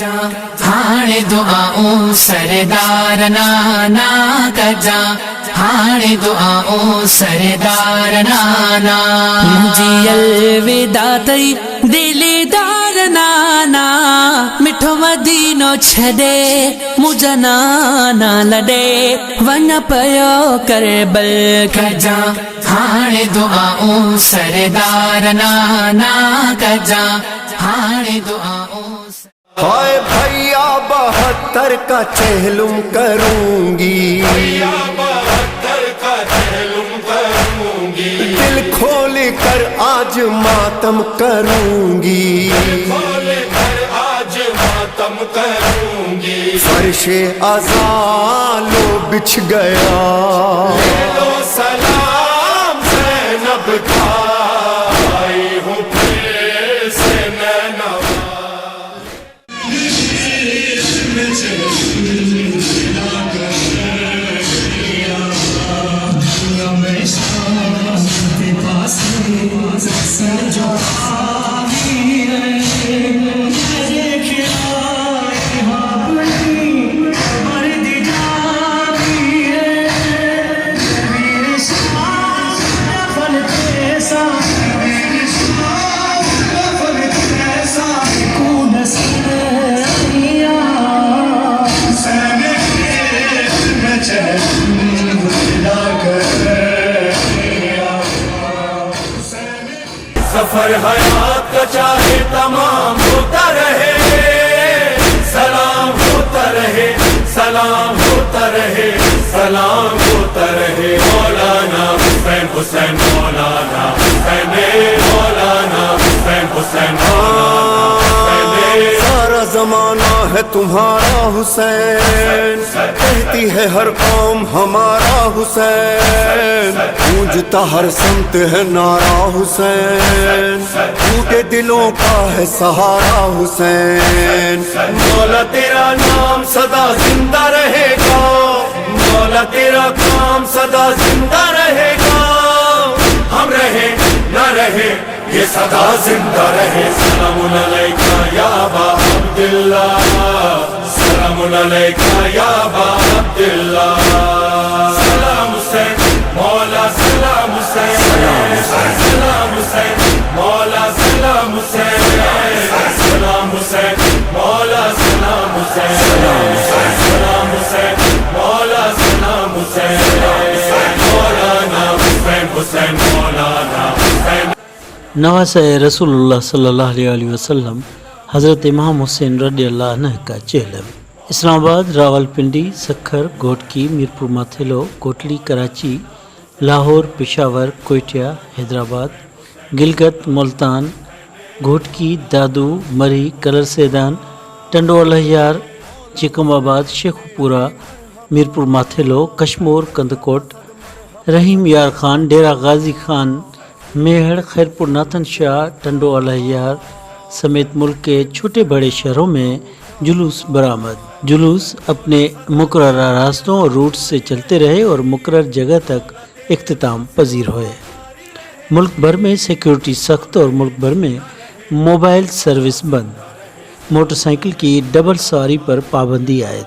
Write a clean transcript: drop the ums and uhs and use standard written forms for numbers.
कजा हाणे दुआऊं सरदार नाना कजा हाणे दुआऊं सरदार नाना मुंहिंजी अलविदा तई दिलदार नाना मिठो मदीनो छॾे मुंहिंजा नाना लॾे वञ पियो करबल कजा हाणे दुआऊं सरदार नाना कजा हाणे दुआऊं हाय भैया 72 का चहलुम करूंगी, दिल खोल कर आज मातम करूंगी, फर्शे अज़ालो बिछ गया, सलाम ज़ैनब का आई हूँ फिर से नैनवा। सफर हयात का चाहे तमाम होता रहे, सलाम होता रहे, सलाम होता रहे, सलाम होता रहे। मौलाना हुसैन हुसैन मौलाना हुसैन मौलाना हुसैन हुसैन सारा जमाना है तुम्हारा हुसैन, कहती है हर कौम हमारा हुसैन, गूंजता हर संत है नारा हुसैन, टूटे दिलों का है सहारा हुसैन। मौला तेरा नाम सदा जिंदा रहेगा, मौला तेरा काम सदा जिंदा रहेगा, हम रहे न रहे ये सदा जिंदा रहे। सलामुन अलैका या अबा अब्दुल्लाह, सलामुन अलैका या अबा अब्दुल्लाह, सलाम हुसैन मौला सलाम हुसैन, सलाम हुसैन मौला सलाम हुसैन, सलाम हुसैन मौला सलाम हुसैन, सलाम हुसैन मौला सलाम हुसैन, मौलाना हुसैन हुसैन मौलाना हुसैन। नवासे रसूलुल्लाह सल्लल्लाहु अलैहि वसल्लम हज़रत इमाम हुसैन रज़ियल्लाहु अन्हु का चेलम। इस्लामाबाद, रावलपिंडी, सखर, घोटकी, मीरपुर माथेलो, कोटली, कराची, लाहौर, पेशावर, कोयटा, हैदराबाद, गिलगत, मुल्तान, घोटकी, दादू, मरी, कलर सैदान, टंडोअलहयार, चिकमाबाद, शेखुपुरा, मीरपुर माथेलो, कश्मोर, कंदकोट, रहीम यार खान, डेरा गाजी खान, मेहड़, खैरपुर, नाथन शाह, टंडो अलहयार समेत मुल्क के छोटे बड़े शहरों में जुलूस बरामद। जुलूस अपने मुकर्रर रास्तों और रूट से चलते रहे और मुकर्रर जगह तक इख्तिताम पजीर हुए। मुल्क भर में सिक्योरिटी सख्त और मुल्क भर में मोबाइल सर्विस बंद। मोटरसाइकिल की डबल सवारी पर पाबंदी आयद।